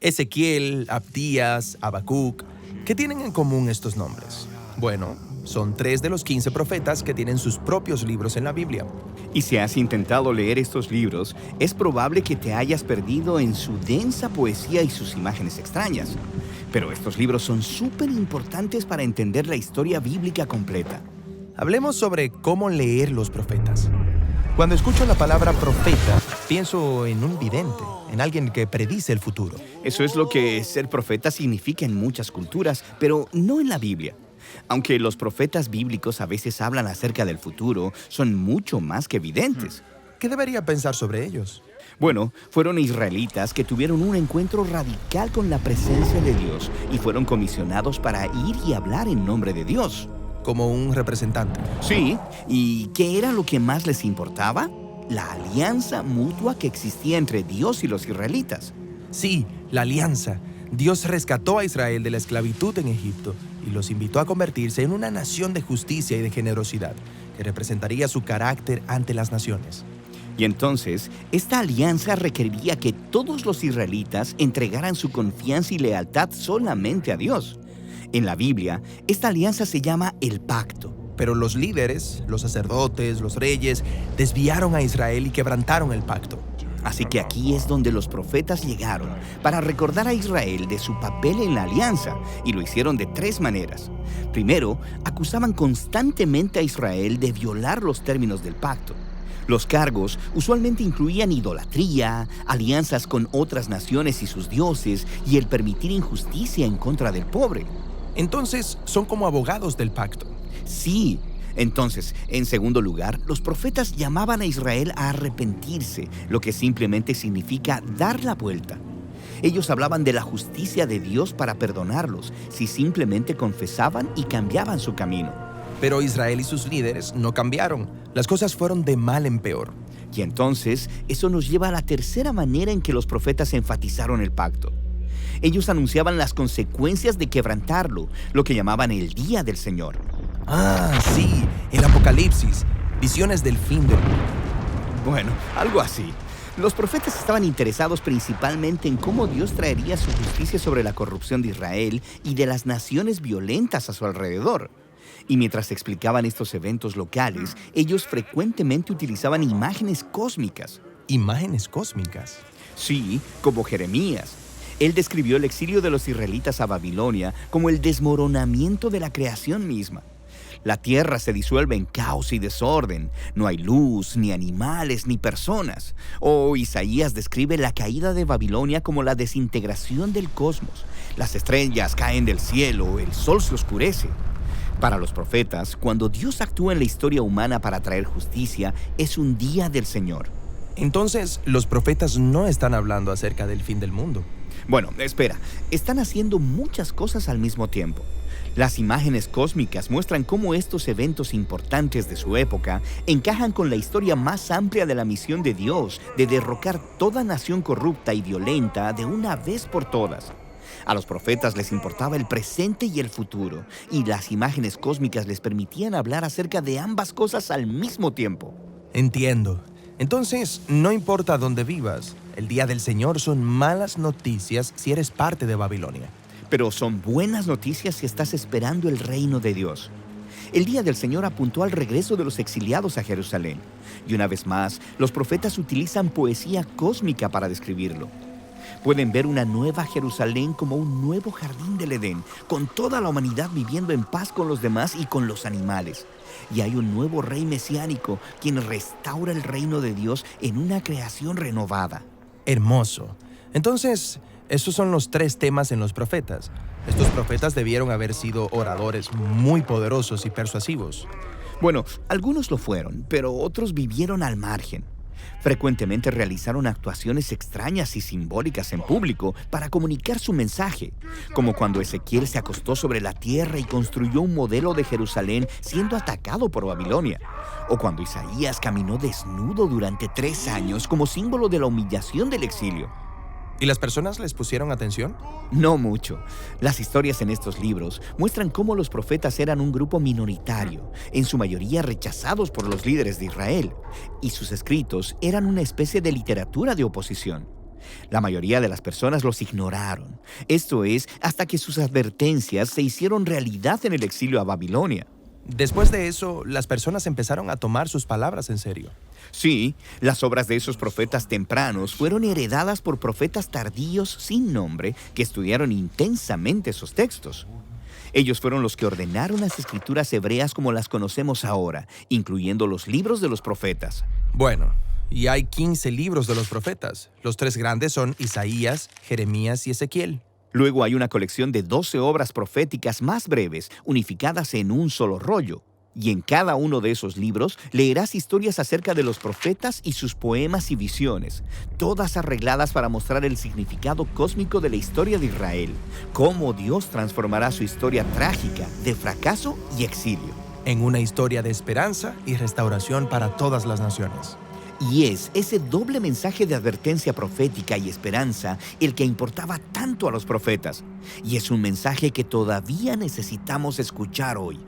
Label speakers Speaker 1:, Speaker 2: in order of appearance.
Speaker 1: Ezequiel, Abdías, Habacuc. ¿Qué tienen en común estos nombres? Bueno, son 3 de los 15 profetas que tienen sus propios libros en la Biblia.
Speaker 2: Y si has intentado leer estos libros, es probable que te hayas perdido en su densa poesía y sus imágenes extrañas. Pero estos libros son súper importantes para entender la historia bíblica completa.
Speaker 1: Hablemos sobre cómo leer los profetas. Cuando escucho la palabra profeta, pienso en un vidente, en alguien que predice el futuro.
Speaker 2: Eso es lo que ser profeta significa en muchas culturas, pero no en la Biblia. Aunque los profetas bíblicos a veces hablan acerca del futuro, son mucho más que videntes.
Speaker 1: ¿Qué debería pensar sobre ellos?
Speaker 2: Bueno, fueron israelitas que tuvieron un encuentro radical con la presencia de Dios y fueron comisionados para ir y hablar en nombre de Dios.
Speaker 1: Como un representante.
Speaker 2: Sí, ¿y qué era lo que más les importaba? La alianza mutua que existía entre Dios y los israelitas.
Speaker 1: Sí, la alianza. Dios rescató a Israel de la esclavitud en Egipto y los invitó a convertirse en una nación de justicia y de generosidad, que representaría su carácter ante las naciones.
Speaker 2: Y entonces, esta alianza requería que todos los israelitas entregaran su confianza y lealtad solamente a Dios. En la Biblia, esta alianza se llama el pacto.
Speaker 1: Pero los líderes, los sacerdotes, los reyes, desviaron a Israel y quebrantaron el pacto.
Speaker 2: Así que aquí es donde los profetas llegaron para recordar a Israel de su papel en la alianza, y lo hicieron de 3 maneras. Primero, acusaban constantemente a Israel de violar los términos del pacto. Los cargos usualmente incluían idolatría, alianzas con otras naciones y sus dioses, y el permitir injusticia en contra del pobre.
Speaker 1: Entonces, son como abogados del pacto.
Speaker 2: Sí. Entonces, en segundo lugar, los profetas llamaban a Israel a arrepentirse, lo que simplemente significa dar la vuelta. Ellos hablaban de la justicia de Dios para perdonarlos, si simplemente confesaban y cambiaban su camino.
Speaker 1: Pero Israel y sus líderes no cambiaron. Las cosas fueron de mal en peor.
Speaker 2: Y entonces, eso nos lleva a la tercera manera en que los profetas enfatizaron el pacto. Ellos anunciaban las consecuencias de quebrantarlo, lo que llamaban el día del Señor.
Speaker 1: Ah, sí, el Apocalipsis, visiones del fin del mundo.
Speaker 2: Bueno, algo así. Los profetas estaban interesados principalmente en cómo Dios traería su justicia sobre la corrupción de Israel y de las naciones violentas a su alrededor. Y mientras explicaban estos eventos locales, ellos frecuentemente utilizaban imágenes cósmicas.
Speaker 1: ¿Imágenes cósmicas?
Speaker 2: Sí, como Jeremías. Él describió el exilio de los israelitas a Babilonia como el desmoronamiento de la creación misma. La tierra se disuelve en caos y desorden. No hay luz, ni animales, ni personas. O Isaías describe la caída de Babilonia como la desintegración del cosmos. Las estrellas caen del cielo, el sol se oscurece. Para los profetas, cuando Dios actúa en la historia humana para traer justicia, es un día del Señor.
Speaker 1: Entonces, los profetas no están hablando acerca del fin del mundo.
Speaker 2: Bueno, espera, están haciendo muchas cosas al mismo tiempo. Las imágenes cósmicas muestran cómo estos eventos importantes de su época encajan con la historia más amplia de la misión de Dios de derrocar toda nación corrupta y violenta de una vez por todas. A los profetas les importaba el presente y el futuro, y las imágenes cósmicas les permitían hablar acerca de ambas cosas al mismo tiempo.
Speaker 1: Entiendo. Entonces, no importa dónde vivas, el día del Señor son malas noticias si eres parte de Babilonia.
Speaker 2: Pero son buenas noticias si estás esperando el reino de Dios. El día del Señor apuntó al regreso de los exiliados a Jerusalén. Y una vez más, los profetas utilizan poesía cósmica para describirlo. Pueden ver una nueva Jerusalén como un nuevo jardín del Edén, con toda la humanidad viviendo en paz con los demás y con los animales. Y hay un nuevo rey mesiánico, quien restaura el reino de Dios en una creación renovada.
Speaker 1: Hermoso. Entonces, esos son los 3 temas en los profetas. Estos profetas debieron haber sido oradores muy poderosos y persuasivos.
Speaker 2: Bueno, algunos lo fueron, pero otros vivieron al margen. Frecuentemente realizaron actuaciones extrañas y simbólicas en público para comunicar su mensaje, como cuando Ezequiel se acostó sobre la tierra y construyó un modelo de Jerusalén siendo atacado por Babilonia, o cuando Isaías caminó desnudo durante 3 años como símbolo de la humillación del exilio.
Speaker 1: ¿Y las personas les pusieron atención?
Speaker 2: No mucho. Las historias en estos libros muestran cómo los profetas eran un grupo minoritario, en su mayoría rechazados por los líderes de Israel, y sus escritos eran una especie de literatura de oposición. La mayoría de las personas los ignoraron. Esto es, hasta que sus advertencias se hicieron realidad en el exilio a Babilonia.
Speaker 1: Después de eso, las personas empezaron a tomar sus palabras en serio.
Speaker 2: Sí, las obras de esos profetas tempranos fueron heredadas por profetas tardíos sin nombre que estudiaron intensamente esos textos. Ellos fueron los que ordenaron las escrituras hebreas como las conocemos ahora, incluyendo los libros de los profetas.
Speaker 1: Bueno, y hay 15 libros de los profetas. Los 3 grandes son Isaías, Jeremías y Ezequiel.
Speaker 2: Luego hay una colección de 12 obras proféticas más breves, unificadas en un solo rollo. Y en cada uno de esos libros leerás historias acerca de los profetas y sus poemas y visiones, todas arregladas para mostrar el significado cósmico de la historia de Israel, cómo Dios transformará su historia trágica de fracaso y exilio.
Speaker 1: En una historia de esperanza y restauración para todas las naciones.
Speaker 2: Y es ese doble mensaje de advertencia profética y esperanza el que importaba tanto a los profetas. Y es un mensaje que todavía necesitamos escuchar hoy.